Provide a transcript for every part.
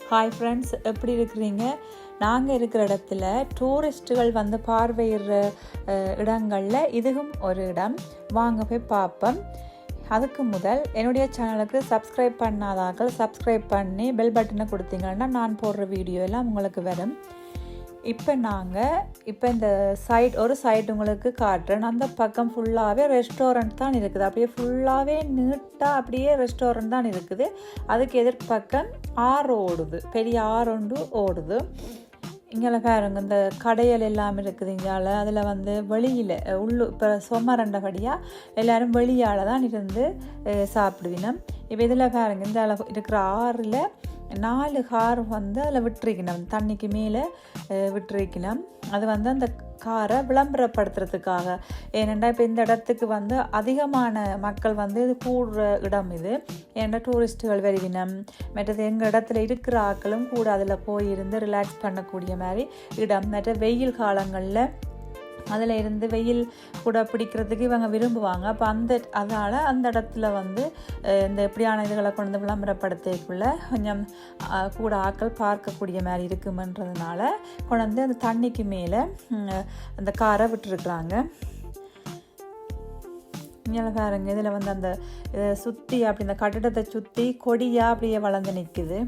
Hi friends, எப்படி இருக்கிறீங்க? நாங்கள் இருக்கிற இடத்துல டூரிஸ்ட்டுகள் வந்து பார்வையிடுற இடங்களில் இதுவும் ஒரு இடம். வாங்க போய் பார்ப்போம். அதுக்கு முதல் என்னுடைய சேனலுக்கு சப்ஸ்கிரைப் பண்ணாதாக்கள் சப்ஸ்கிரைப் பண்ணி பெல் பட்டனை கொடுத்தீங்கன்னா நான் போடுற வீடியோ எல்லாம் உங்களுக்கு வரும். இப்போ இந்த ஒரு சைடு உங்களுக்கு காட்டுறேன். அந்த பக்கம் ஃபுல்லாகவே ரெஸ்டாரண்ட் தான் இருக்குது. அப்படியே ஃபுல்லாகவே நீட்டாக அப்படியே ரெஸ்டாரண்ட் தான் இருக்குது. அதுக்கு எதிர்பக்கம் ஆறு ஓடுது, பெரிய ஆறு ஒன்று ஓடுது. இங்கே பாருங்க, இந்த கடைகள் எல்லாம் இருக்குது இங்கால. அதில் வந்து வெளியில் இப்போ சொம்மரண்டபடியாக எல்லோரும் வெளியால் தான் இருந்து சாப்பிடுவினோம். இப்போ இதில் பாருங்க, இந்த அளவு இருக்கிற ஆறில் 4 கார் வந்து அதில் விட்டுருக்கணும், தண்ணிக்கு மேலே விட்டுருக்கணும். அது வந்து அந்த காரை விளம்பரப்படுத்துறதுக்காக. ஏனெண்டா இப்போ இந்த இடத்துக்கு வந்து அதிகமான மக்கள் வந்து இது கூடுற இடம் இது. ஏன்னா டூரிஸ்ட்டுகள் வருவினம், மற்றது எங்கள் இடத்துல இருக்கிற ஆக்களும் கூட அதில் போயிருந்து ரிலாக்ஸ் பண்ணக்கூடிய மாதிரி இடம். மற்ற வெயில் காலங்களில் அதில் இருந்து வெயில் கூட பிடிக்கிறதுக்கு இவங்க விரும்புவாங்க. அப்போ அதனால் அந்த இடத்துல வந்து இந்த எப்படியான இதுகளை கொண்டு விளம்பரப்படுத்தக்குள்ள கொஞ்சம் கூட ஆக்கள் பார்க்கக்கூடிய மாதிரி இருக்குமன்றதுனால கொண்டு அந்த தண்ணிக்கு மேலே அந்த காரை விட்டுருக்குறாங்க. இங்கே பாருங்க, இதில் வந்து அந்த சுற்றி அப்படி இந்த கட்டிடத்தை சுற்றி கொடியாக அப்படியே வளர்ந்து நிற்குது.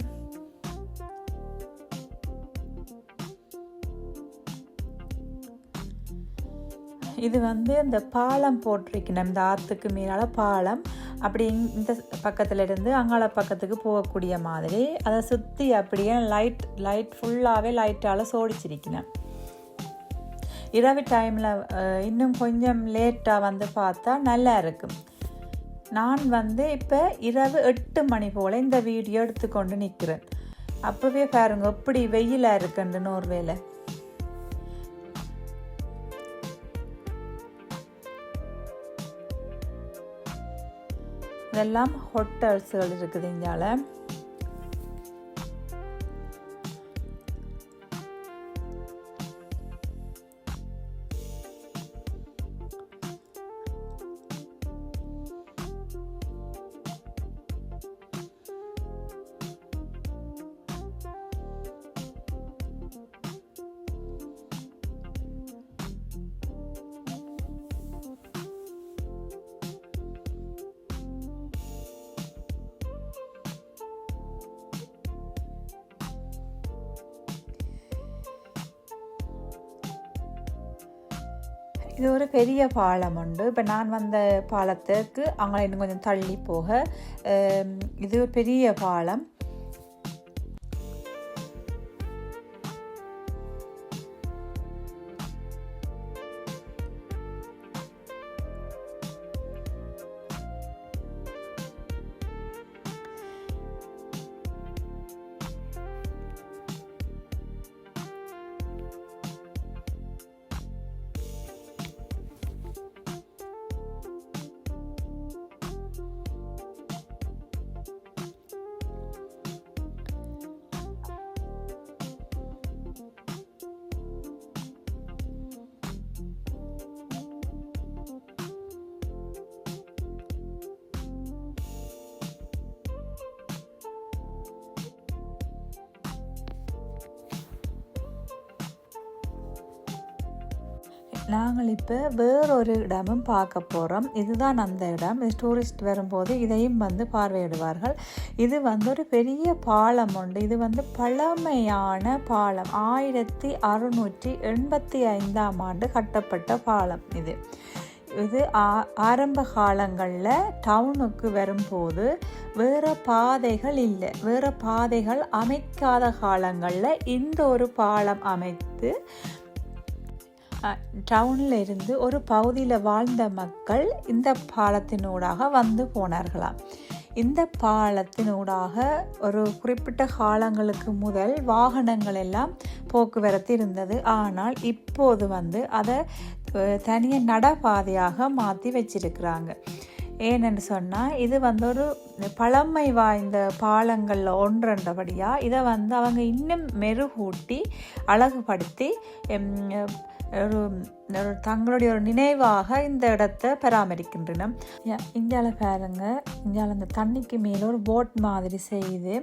இது வந்து இந்த பாலம் போட்டிருக்கணும், இந்த ஆற்றுக்கு மேலால் பாலம் அப்படி இந்த பக்கத்தில் இருந்து அங்காள பக்கத்துக்கு போகக்கூடிய மாதிரி அதை சுற்றி அப்படியே லைட் ஃபுல்லாகவே லைட்டால் சோடிச்சிருக்கணும். இரவு டைமில் இன்னும் கொஞ்சம் லேட்டாக வந்து பார்த்தா நல்லா இருக்கும். நான் வந்து இப்போ இரவு 8 மணி போல் இந்த வீடியோ எடுத்துக்கொண்டு நிற்கிறேன். அப்போவே பாருங்க எப்படி வெயிலாக இருக்குன்னு நோர்வேல. இதெல்லாம் ஹோட்டல்ஸ்கள் இருக்குது இங்கால. இது ஒரு பெரிய பாலம் உண்டு. இப்போ நான் வந்த பாலத்துக்கு அங்கே இன்னும் கொஞ்சம் தள்ளி போக இது ஒரு பெரிய பாலம். நாங்கள் இப்போ வேறொரு இடமும் பார்க்க போகிறோம். இதுதான் அந்த இடம். டூரிஸ்ட் வரும்போது இதையும் வந்து பார்வையிடுவார்கள். இது வந்து ஒரு பெரிய பாலம் உண்டு. இது வந்து பழமையான பாலம். 1685ஆம் ஆண்டு கட்டப்பட்ட பாலம் இது. ஆரம்ப காலங்களில் டவுனுக்கு வரும்போது வேறு பாதைகள் இல்லை. வேறு பாதைகள் அமைக்காத காலங்களில் இந்த ஒரு பாலம் அமைத்து டவுனில் இருந்து ஒரு பகுதியில் வாழ்ந்த மக்கள் இந்த பாலத்தினூடாக வந்து போனார்களாம். இந்த பாலத்தினூடாக ஒரு குறிப்பிட்ட காலங்களுக்கு முதல் வாகனங்கள் எல்லாம் போக்குவரத்து இருந்தது. ஆனால் இப்போது வந்து அதை தனியாக நடப்பாதையாக மாற்றி வச்சிருக்கிறாங்க. ஏன்னு சொன்னால் இது வந்து ஒரு பழமை வாய்ந்த பாலங்களில் ஒன்றபடியாக இதை வந்து அவங்க இன்னும் மெருகூட்டி அழகுபடுத்தி ஒரு தங்களுடைய ஒரு நினைவாக இந்த இடத்தை பராமரிக்கின்றன. இந்தியாவில் பாருங்க, இந்தியாவில் அந்த தண்ணிக்கு மேலே ஒரு போட் மாதிரி செய்து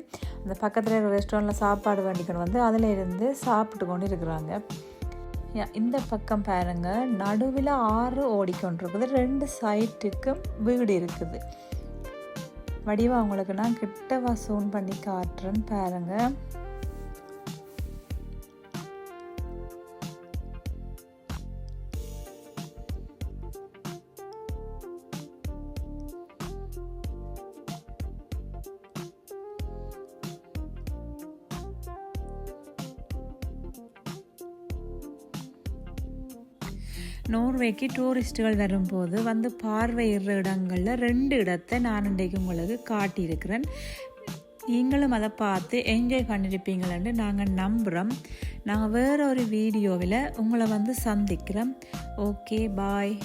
அந்த பக்கத்தில் ஒரு ரெஸ்டாரண்ட்டில் சாப்பாடு வேண்டிக்கொண்டு வந்து அதில் இருந்து சாப்பிட்டு கொண்டு இருக்கிறாங்க. இந்த பக்கம் பாருங்க, நடுவில் ஆறு ஓடிக்கொண்டிருக்குது, 2 சைட்டுக்கும் வீடு இருக்குது. வடிவா உங்களுக்கு நான் கிட்டவா சூன் பண்ணி காட்டுறேன்னு பாருங்க. நோர்வேக்கு டூரிஸ்ட்டுகள் வரும்போது வந்து பார்வையிடுற இடங்களில் 2 இடத்தை நான் இன்றைக்கு உங்களுக்கு காட்டியிருக்கிறேன். நீங்களும் அதை பார்த்து என்ஜாய் பண்ணியிருப்பீங்களேன்னு நாங்கள் நம்புகிறோம். நாங்கள் வேறு ஒரு வீடியோவில் உங்களை வந்து சந்திக்கிறோம். ஓகே, பாய்.